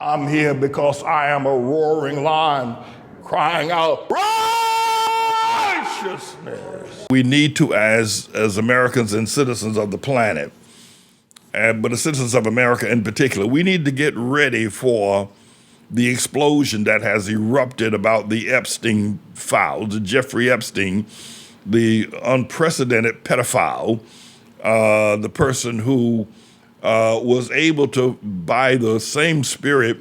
I'm here because I am a roaring lion crying out righteousness. We need to, as Americans and citizens of the planet, but the citizens of America in particular, we need to get ready for the explosion that has erupted about the Epstein files, Jeffrey Epstein, the unprecedented pedophile, the person who was able to, by the same spirit.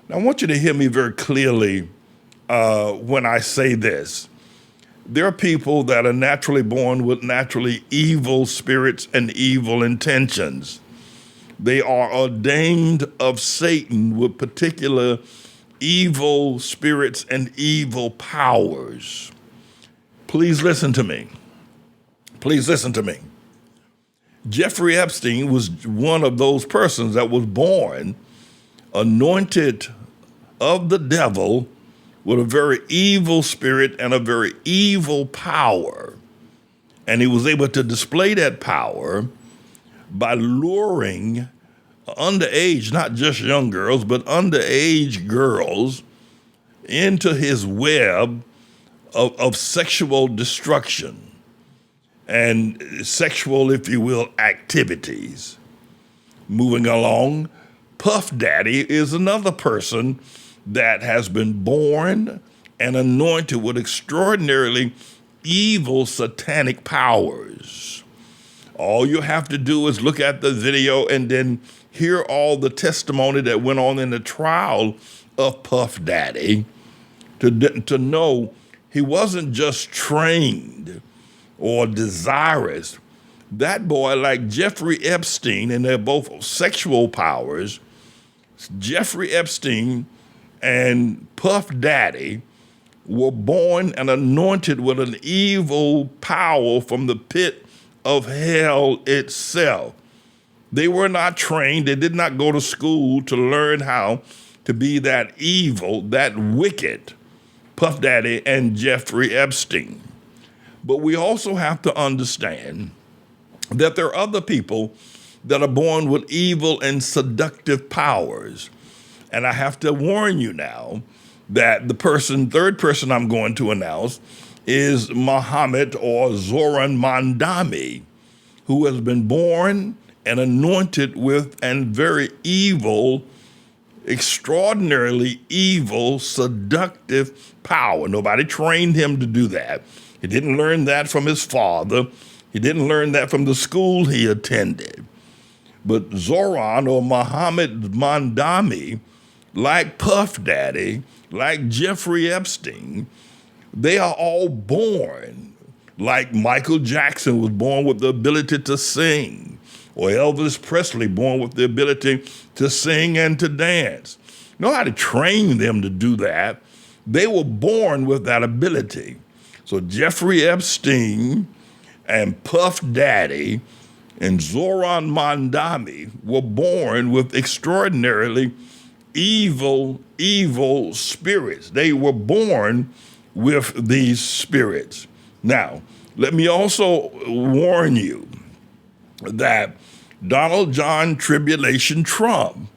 Now, I want you to hear me very clearly when I say this. There are people that are naturally born with naturally evil spirits and evil intentions. They are ordained of Satan with particular evil spirits and evil powers. Please listen to me. Please listen to me. Jeffrey Epstein was one of those persons that was born anointed of the devil with a very evil spirit and a very evil power. And he was able to display that power by luring underage, not just young girls, but underage girls into his web of sexual destruction and sexual, if you will, activities. Moving along, Puff Daddy is another person that has been born and anointed with extraordinarily evil satanic powers. All you have to do is look at the video and then hear all the testimony that went on in the trial of Puff Daddy to know he wasn't just trained or desirous. That boy, like Jeffrey Epstein, and they're both sexual powers, Jeffrey Epstein and Puff Daddy were born and anointed with an evil power from the pit of hell itself. They were not trained. They did not go to school to learn how to be that evil, that wicked, Puff Daddy and Jeffrey Epstein. But we also have to understand that there are other people that are born with evil and seductive powers. And I have to warn you now that the third person I'm going to announce is Muhammad or Zoran Mandami, who has been born and anointed with and very evil, extraordinarily evil, seductive power. Nobody trained him to do that. He didn't learn that from his father. He didn't learn that from the school he attended. But Zoran or Muhammad Mandami, like Puff Daddy, like Jeffrey Epstein, they are all born like Michael Jackson was born with the ability to sing, or Elvis Presley born with the ability to sing and to dance. Nobody trained them to do that. They were born with that ability. So Jeffrey Epstein and Puff Daddy and Zoran Mandami were born with extraordinarily evil spirits. They were born with these spirits. Now, let me also warn you that Donald John Tribulation Trump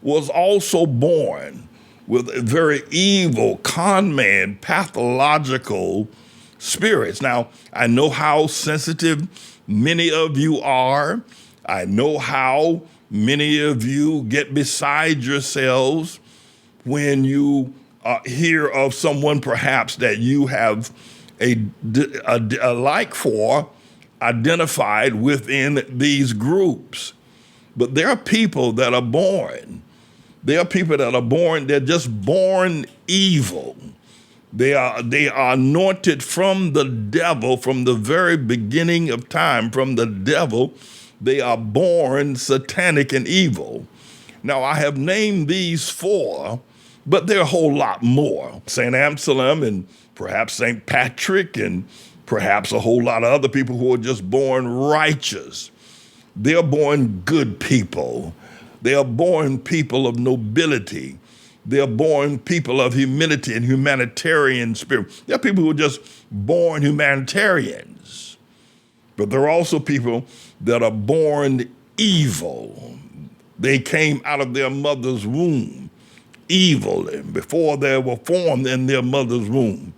was also born with a very evil, con man, pathological spirits. Now, I know how sensitive many of you are. I know how many of you get beside yourselves when you hear of someone perhaps that you have a like for identified within these groups. But there are people that are born. There are people that are born, they're just born evil. They are anointed from the devil from the very beginning of time, from the devil. They are born satanic and evil. Now, I have named these four, but there are a whole lot more. St. Anselm and perhaps St. Patrick and perhaps a whole lot of other people who are just born righteous. They're born good people. They are born people of nobility. They are born people of humility and humanitarian spirit. There are people who are just born humanitarians. But there are also people that are born evil. They came out of their mother's womb evil. And before they were formed in their mother's womb,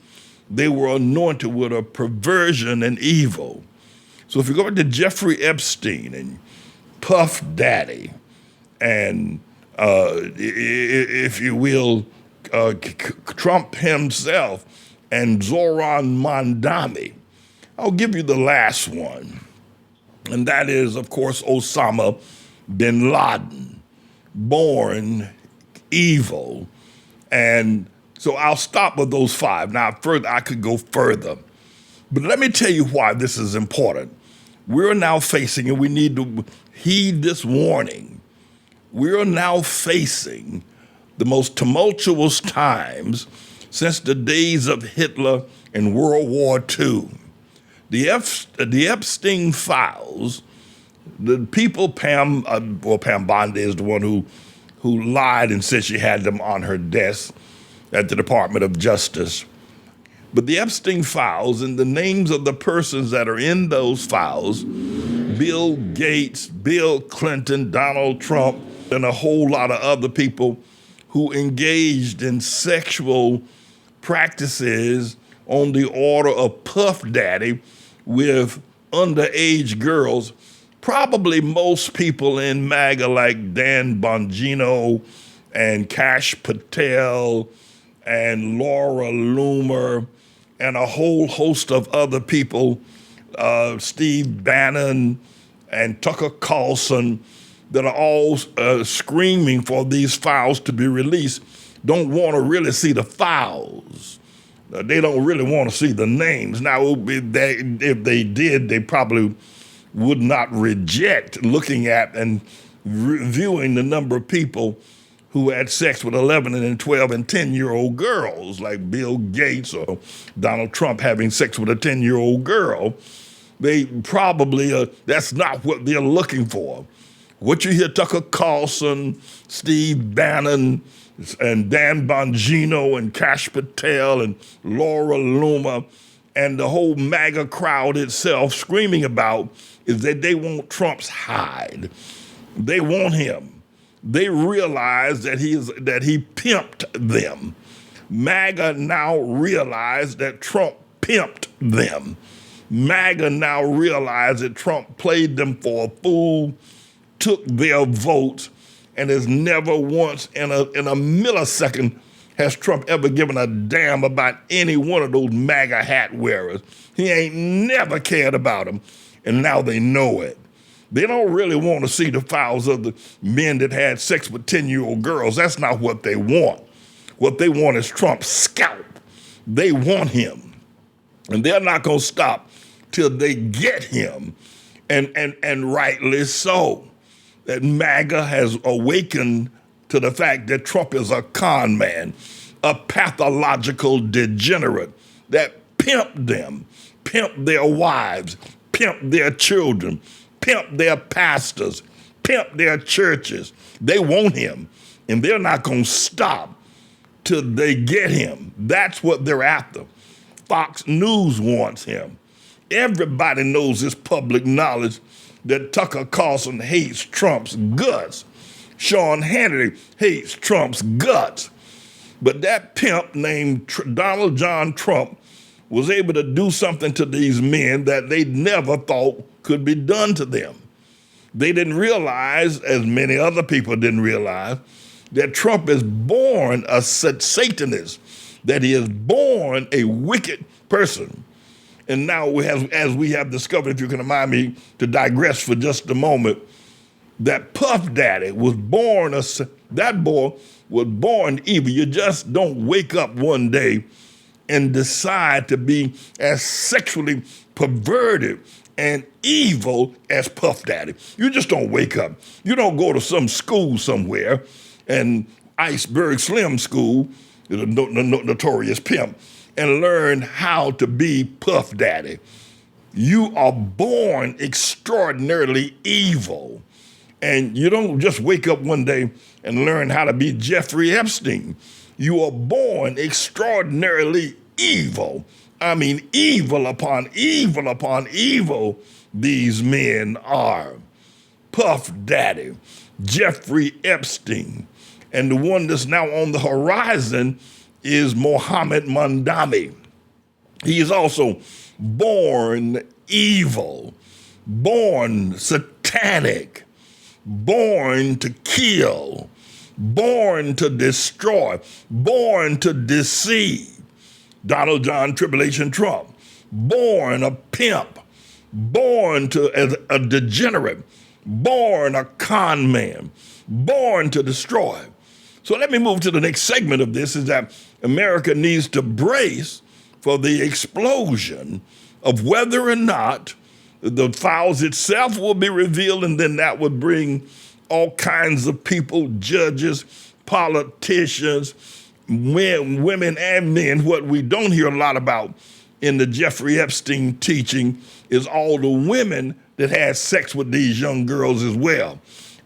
they were anointed with a perversion and evil. So if you go back to Jeffrey Epstein and Puff Daddy, and if you will, Trump himself and Zoran Mondani, I'll give you the last one. And that is, of course, Osama bin Laden, born evil. And so I'll stop with those five. Now, further, I could go further. But let me tell you why this is important. We're now facing, and we need to heed this warning, we're now facing the most tumultuous times since the days of Hitler and World War II. The Epstein files, the people, Pam Bondi is the one who lied and said she had them on her desk at the Department of Justice. But the Epstein files and the names of the persons that are in those files, Bill Gates, Bill Clinton, Donald Trump, and a whole lot of other people who engaged in sexual practices on the order of Puff Daddy with underage girls. Probably most people in MAGA like Dan Bongino and Kash Patel and Laura Loomer and a whole host of other people, Steve Bannon and Tucker Carlson, that are all screaming for these files to be released, don't want to really see the files. They don't really want to see the names. Now, if they did, they probably would not reject looking at and reviewing the number of people who had sex with 11 and 12 and 10-year-old girls, like Bill Gates or Donald Trump having sex with a 10-year-old girl. They probably, that's not what they're looking for. What you hear Tucker Carlson, Steve Bannon, and Dan Bongino and Kash Patel and Laura Loomer and the whole MAGA crowd itself screaming about is that they want Trump's hide. They want him. They realize that he pimped them. MAGA now realize that Trump pimped them. MAGA now realize that Trump played them for a fool, took their votes, and has never once in a millisecond has Trump ever given a damn about any one of those MAGA hat wearers. He ain't never cared about them, and now they know it. They don't really want to see the files of the men that had sex with 10-year-old girls. That's not what they want. What they want is Trump's scalp. They want him, and they're not going to stop till they get him, and rightly so. That MAGA has awakened to the fact that Trump is a con man, a pathological degenerate that pimped them, pimped their wives, pimped their children, pimped their pastors, pimped their churches. They want him, and they're not going to stop till they get him. That's what they're after. Fox News wants him. Everybody knows this public knowledge that Tucker Carlson hates Trump's guts. Sean Hannity hates Trump's guts. But that pimp named Donald John Trump was able to do something to these men that they never thought could be done to them. They didn't realize, as many other people didn't realize, that Trump is born a Satanist, that he is born a wicked person. And now, as we have discovered, if you can remind me to digress for just a moment, that Puff Daddy was born, that boy was born evil. You just don't wake up one day and decide to be as sexually perverted and evil as Puff Daddy. You just don't wake up. You don't go to some school somewhere, and Iceberg Slim School, the notorious pimp, and learn how to be Puff Daddy. You are born extraordinarily evil. And you don't just wake up one day and learn how to be Jeffrey Epstein. You are born extraordinarily evil. I mean, evil upon evil upon evil, these men are. Puff Daddy, Jeffrey Epstein, And the one that's now on the horizon is Mohammed Mondami. He is also born evil, born satanic, born to kill, born to destroy, born to deceive. Donald John Tribulation Trump, born a pimp, born to as a degenerate, born a con man, born to destroy. So let me move to the next segment of this, is that America needs to brace for the explosion of whether or not the files itself will be revealed, and then that would bring all kinds of people, judges, politicians, women and men. What we don't hear a lot about in the Jeffrey Epstein teaching is all the women that had sex with these young girls as well.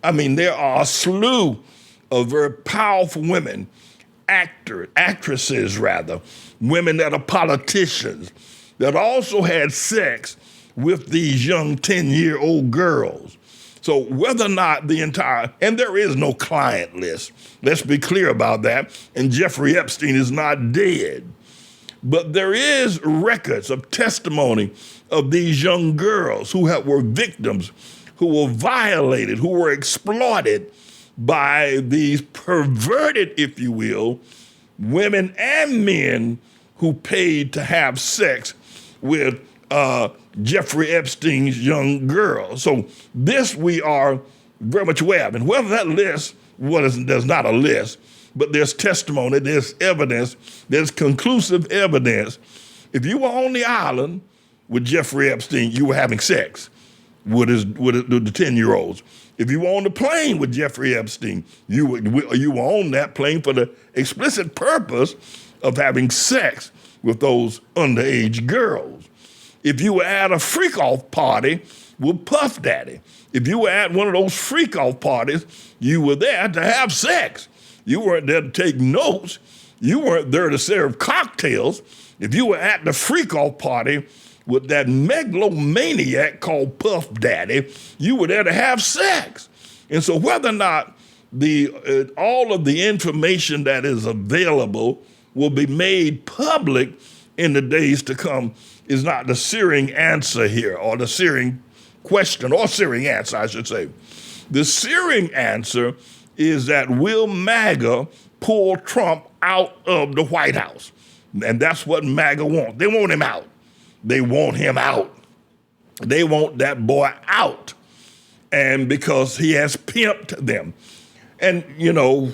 I mean, there are a slew of very powerful women, actresses rather, women that are politicians, that also had sex with these young 10-year-old girls. So whether or not the entire, and there is no client list, let's be clear about that, and Jeffrey Epstein is not dead. But there is records of testimony of these young girls who were victims, who were violated, who were exploited by these perverted, if you will, women and men who paid to have sex with Jeffrey Epstein's young girls. So this we are very much aware of. And whether that list, there's not a list, but there's testimony, there's evidence, there's conclusive evidence. If you were on the island with Jeffrey Epstein, you were having sex with the 10-year-olds. If you were on the plane with Jeffrey Epstein, you were on that plane for the explicit purpose of having sex with those underage girls. If you were at a freak-off party with Puff Daddy, if you were at one of those freak-off parties, you were there to have sex. You weren't there to take notes. You weren't there to serve cocktails. If you were at the freak-off party with that megalomaniac called Puff Daddy, you were there to have sex. And so whether or not all of the information that is available will be made public in the days to come is not the searing answer here, or the searing question, or searing answer, I should say. The searing answer is that will MAGA pull Trump out of the White House? And that's what MAGA wants. They want him out. They want him out. They want that boy out. And because he has pimped them. And, you know,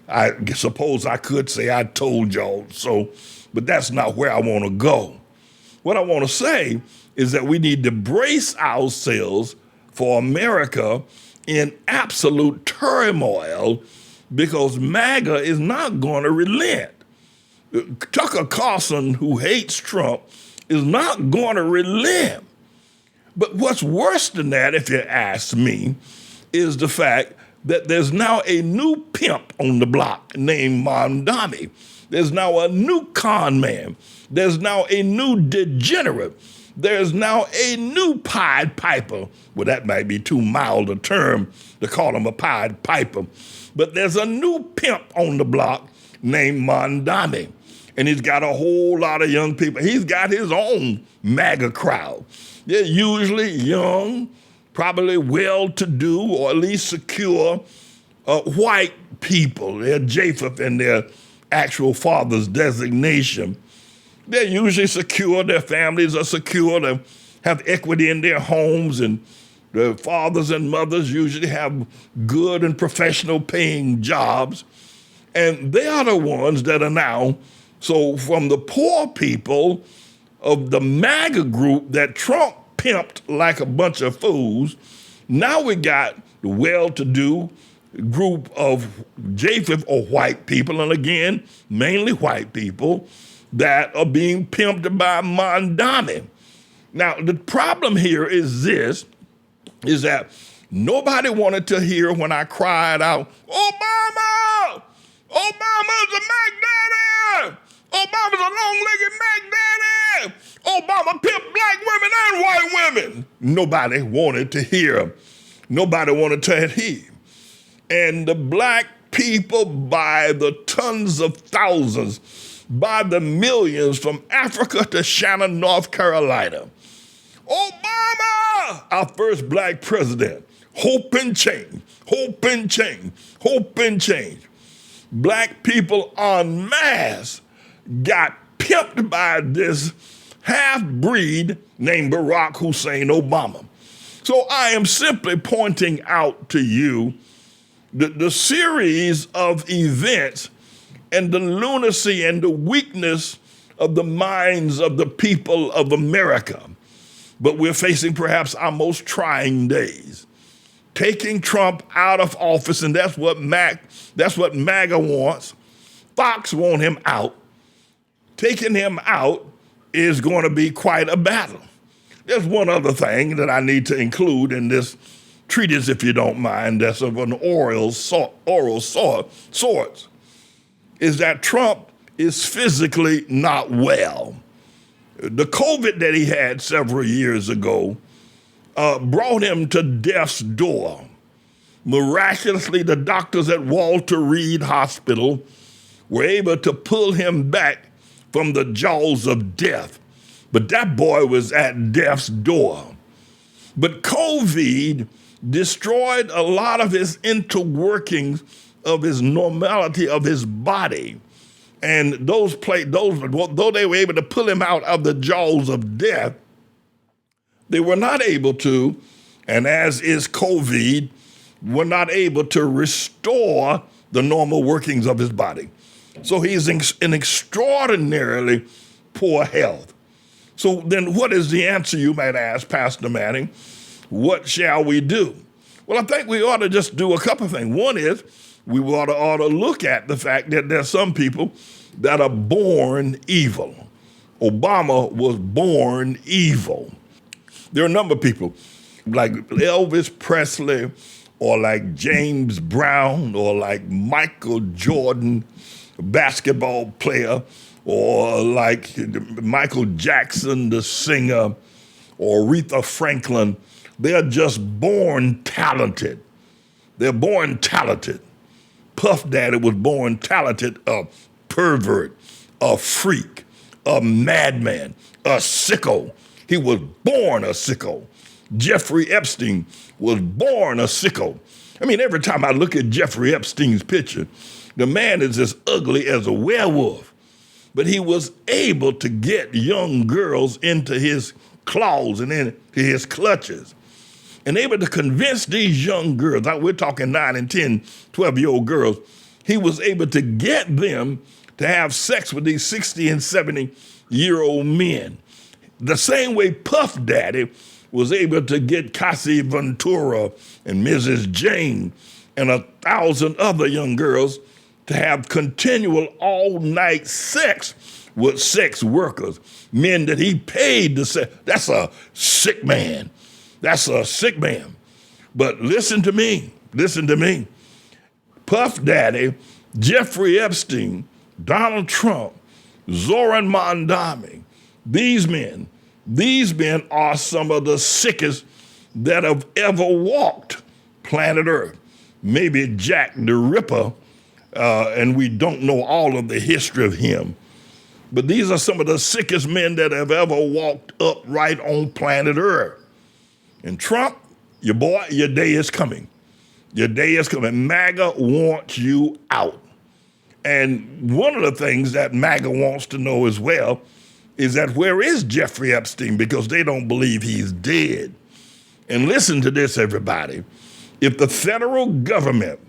I suppose I could say I told y'all so, but that's not where I want to go. What I want to say is that we need to brace ourselves for America in absolute turmoil, because MAGA is not going to relent. Tucker Carlson, who hates Trump, is not going to relent. But what's worse than that, if you ask me, is the fact that there's now a new pimp on the block named Mondami. There's now a new con man. There's now a new degenerate. There's now a new Pied Piper. Well, that might be too mild a term to call him a Pied Piper. But there's a new pimp on the block named Mondami. And he's got a whole lot of young people. He's got his own MAGA crowd. They're usually young, probably well-to-do, or at least secure white people. They're Japheth in their actual father's designation. They're usually secure. Their families are secure. They have equity in their homes, and their fathers and mothers usually have good and professional paying jobs. And they are the ones that are now, so from the poor people of the MAGA group that Trump pimped like a bunch of fools, now we got the well-to-do group of Japheth or white people, and again, mainly white people, that are being pimped by Mondami. Now, the problem here is this, is that nobody wanted to hear when I cried out, Obama! Obama's a Mac Daddy! Obama's a long-legged Mac Daddy! Obama pimped black women and white women. Nobody wanted to hear. Nobody wanted to hear. And the black people by the tons of thousands, by the millions from Africa to Shannon, North Carolina. Obama, our first black president. Hope and change, hope and change, hope and change. Black people en masse got pimped by this half-breed named Barack Hussein Obama. So I am simply pointing out to you the series of events and the lunacy and the weakness of the minds of the people of America. But we're facing perhaps our most trying days. Taking Trump out of office, and that's what MAGA wants. Fox want him out. Taking him out is going to be quite a battle. There's one other thing that I need to include in this treatise, if you don't mind, that's of an oral sorts, is that Trump is physically not well. The COVID that he had several years ago brought him to death's door. Miraculously, the doctors at Walter Reed Hospital were able to pull him back from the jaws of death. But that boy was at death's door. But COVID destroyed a lot of his interworkings of his normality of his body. And though they were able to pull him out of the jaws of death, they were not able to, and as is COVID, were not able to restore the normal workings of his body. So he's in extraordinarily poor health. So then what is the answer, you might ask, Pastor Manning? What shall we do? Well, I think we ought to just do a couple of things. One is we ought to look at the fact that there's some people that are born evil. Obama was born evil. There are a number of people like Elvis Presley or like James Brown or like Michael Jordan, basketball player, or like Michael Jackson, the singer, or Aretha Franklin. They're just born talented. They're born talented. Puff Daddy was born talented, a pervert, a freak, a madman, a sicko. He was born a sicko. Jeffrey Epstein was born a sicko. I mean, every time I look at Jeffrey Epstein's picture, the man is as ugly as a werewolf. But he was able to get young girls into his claws and into his clutches, and able to convince these young girls, we're talking 9 and 10, 12-year-old girls, he was able to get them to have sex with these 60 and 70-year-old men. The same way Puff Daddy was able to get Cassie Ventura and Mrs. Jane and 1,000 other young girls to have continual all-night sex with sex workers, men that he paid to say, that's a sick man. That's a sick man. But listen to me. Puff Daddy, Jeffrey Epstein, Donald Trump, Zoran Mondami, these men are some of the sickest that have ever walked planet Earth. Maybe Jack the Ripper, and we don't know all of the history of him. But these are some of the sickest men that have ever walked upright on planet Earth. And Trump, your day is coming. Your day is coming. MAGA wants you out. And one of the things that MAGA wants to know as well is that where is Jeffrey Epstein? Because they don't believe he's dead. And listen to this, everybody. If the federal government,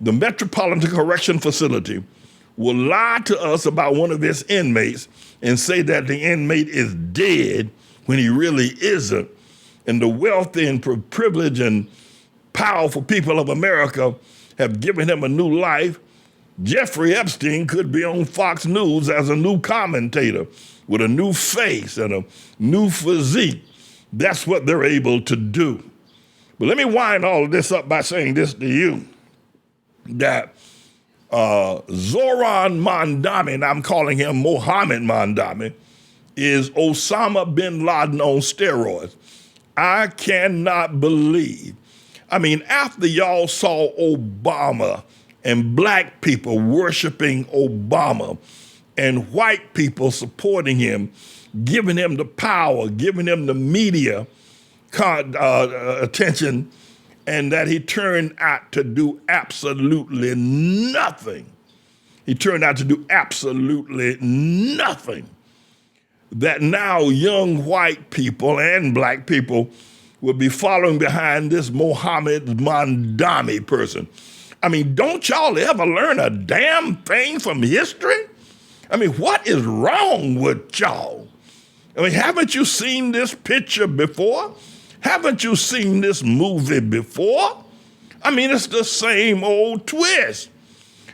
the Metropolitan Correction Facility, will lie to us about one of its inmates and say that the inmate is dead when he really isn't, and the wealthy and privileged and powerful people of America have given him a new life, Jeffrey Epstein could be on Fox News as a new commentator with a new face and a new physique. That's what they're able to do. But let me wind all of this up by saying this to you, that Zoran Mondami, and I'm calling him Mohammed Mondami, is Osama bin Laden on steroids. I cannot believe. I mean, after y'all saw Obama and black people worshiping Obama and white people supporting him, giving him the power, giving him the media attention, and that he turned out to do absolutely nothing. He turned out to do absolutely nothing. That now young white people and black people will be following behind this Mohammed Mondani person. I mean, don't y'all ever learn a damn thing from history? I mean, what is wrong with y'all? I mean, haven't you seen this picture before? Haven't you seen this movie before? I mean, it's the same old twist.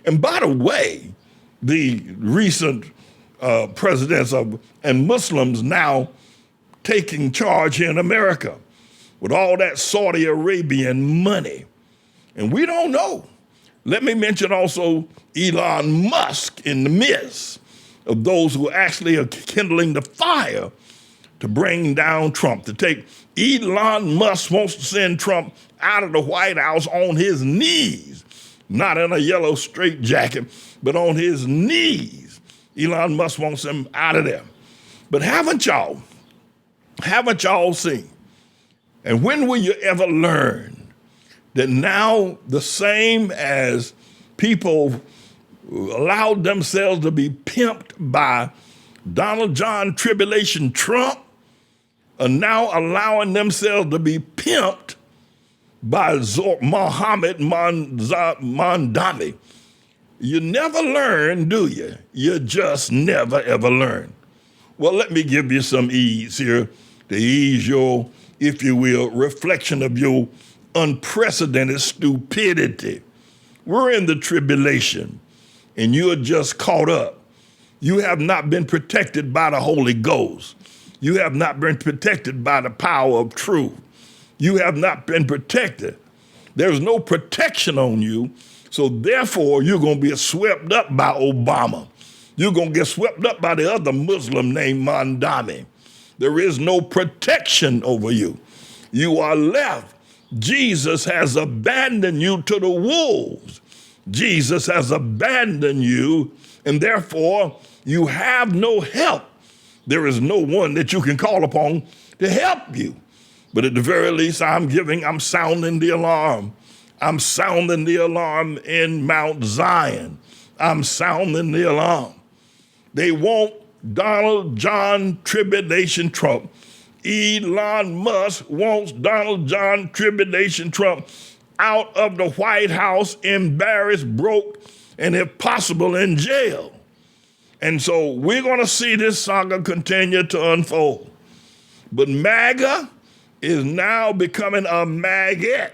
And by the way, the recent presidents and Muslims now taking charge here in America with all that Saudi Arabian money. And we don't know. Let me mention also Elon Musk in the midst of those who actually are kindling the fire to bring down Trump, to take Elon Musk wants to send Trump out of the White House on his knees, not in a yellow straitjacket, but on his knees. Elon Musk wants him out of there. But haven't y'all seen? And when will you ever learn that now the same as people allowed themselves to be pimped by Donald John Tribulation Trump are now allowing themselves to be pimped by Mohammed Mondani. You never learn, do you? You just never, ever learn. Well, let me give you some ease here to ease your, if you will, reflection of your unprecedented stupidity. We're in the tribulation, and you're just caught up. You have not been protected by the Holy Ghost. You have not been protected by the power of truth. You have not been protected. There's no protection on you, so therefore you're going to be swept up by Obama. You're going to get swept up by the other Muslim named Mondani. There is no protection over you. You are left. Jesus has abandoned you to the wolves. Jesus has abandoned you, and therefore you have no help. There is no one that you can call upon to help you. But at the very least, I'm sounding the alarm. I'm sounding the alarm in Mount Zion. I'm sounding the alarm. They want Donald John Tribulation Trump. Elon Musk wants Donald John Tribulation Trump out of the White House, embarrassed, broke, and if possible, in jail. And so we're going to see this saga continue to unfold. But MAGA is now becoming a maggot.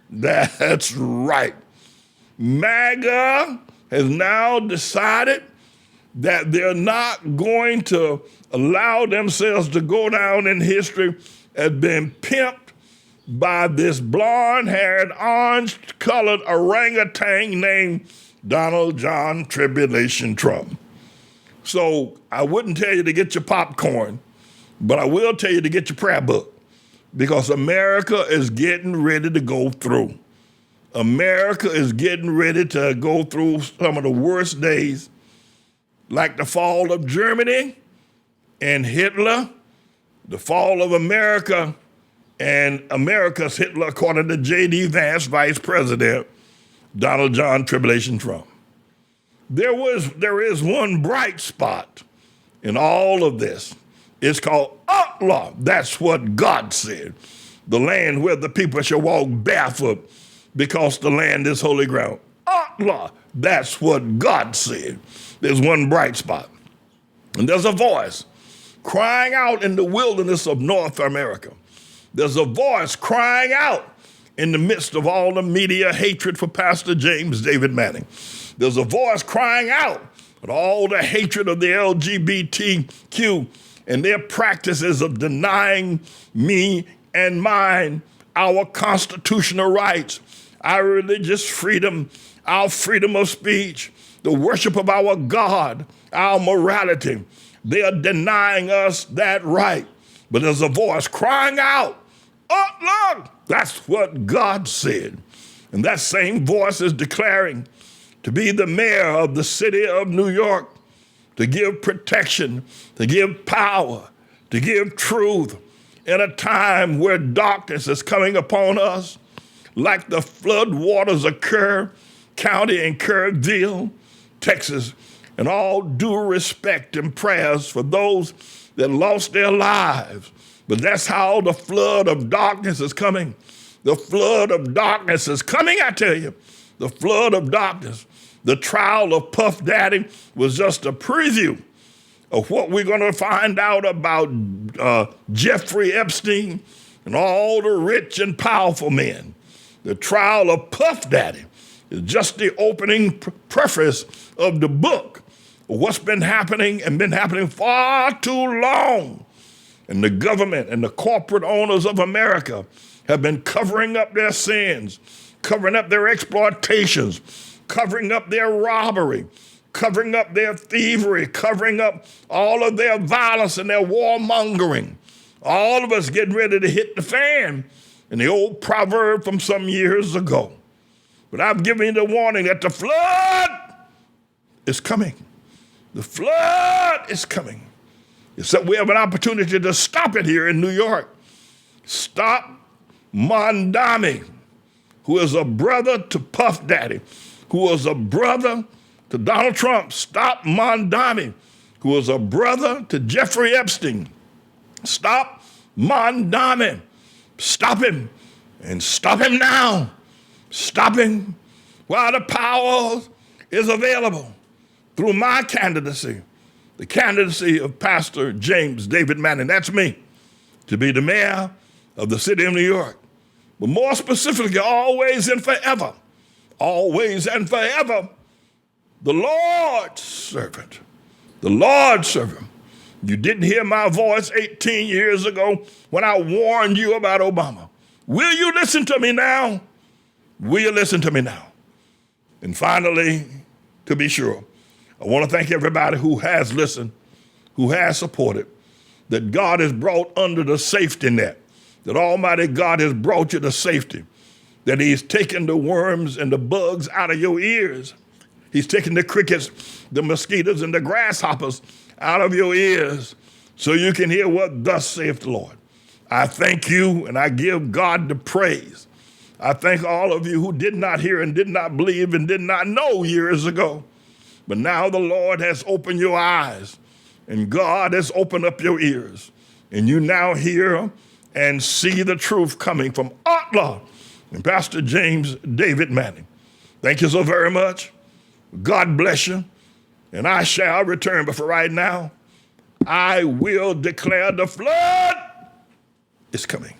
That's right. MAGA has now decided that they're not going to allow themselves to go down in history as being pimped by this blonde-haired, orange-colored orangutan named Donald John Tribulation Trump. So I wouldn't tell you to get your popcorn, but I will tell you to get your prayer book, because America is getting ready to go through. America is getting ready to go through some of the worst days, like the fall of Germany and Hitler, the fall of America and America's Hitler, according to J.D. Vance, Vice President, Donald John Tribulation Trump. There is one bright spot in all of this. It's called ATLAH. That's what God said. The land where the people shall walk barefoot, because the land is holy ground. ATLAH. That's what God said. There's one bright spot. And there's a voice crying out in the wilderness of North America. There's a voice crying out in the midst of all the media hatred for Pastor James David Manning. There's a voice crying out with all the hatred of the LGBTQ and their practices of denying me and mine our constitutional rights, our religious freedom, our freedom of speech, the worship of our God, our morality. They are denying us that right. But there's a voice crying out, "Oh, Lord!" That's what God said. And that same voice is declaring to be the mayor of the city of New York, to give protection, to give power, to give truth in a time where darkness is coming upon us, like the flood waters of Kerr County in Kerrville, Texas. And all due respect and prayers for those that lost their lives. But that's how the flood of darkness is coming. The flood of darkness is coming, I tell you. The flood of darkness. The trial of Puff Daddy was just a preview of what we're going to find out about Jeffrey Epstein and all the rich and powerful men. The trial of Puff Daddy is just the opening preface of the book of what's been happening and been happening far too long. And the government and the corporate owners of America have been covering up their sins, covering up their exploitations, covering up their robbery, covering up their thievery, covering up all of their violence and their warmongering. All of us getting ready to hit the fan. And the old proverb from some years ago. But I've given you the warning that the flood is coming. The flood is coming. Except we have an opportunity to stop it here in New York. Stop Mondami, who is a brother to Puff Daddy, who is a brother to Donald Trump. Stop Mondami, who is a brother to Jeffrey Epstein. Stop Mondami. Stop him, and stop him now. Stop him while the power is available through my candidacy, the candidacy of Pastor James David Manning. That's me, to be the mayor of the city of New York. But more specifically, always and forever, the Lord's servant, the Lord's servant. You didn't hear my voice 18 years ago when I warned you about Obama. Will you listen to me now? Will you listen to me now? And finally, to be sure, I want to thank everybody who has listened, who has supported, that God has brought under the safety net, that Almighty God has brought you to safety, that He's taken the worms and the bugs out of your ears. He's taken the crickets, the mosquitoes, and the grasshoppers out of your ears so you can hear what thus saith the Lord. I thank you and I give God the praise. I thank all of you who did not hear and did not believe and did not know years ago. But now the Lord has opened your eyes and God has opened up your ears. And you now hear and see the truth coming from ATLAH and Pastor James David Manning. Thank you so very much. God bless you. And I shall return. But for right now, I will declare the flood is coming.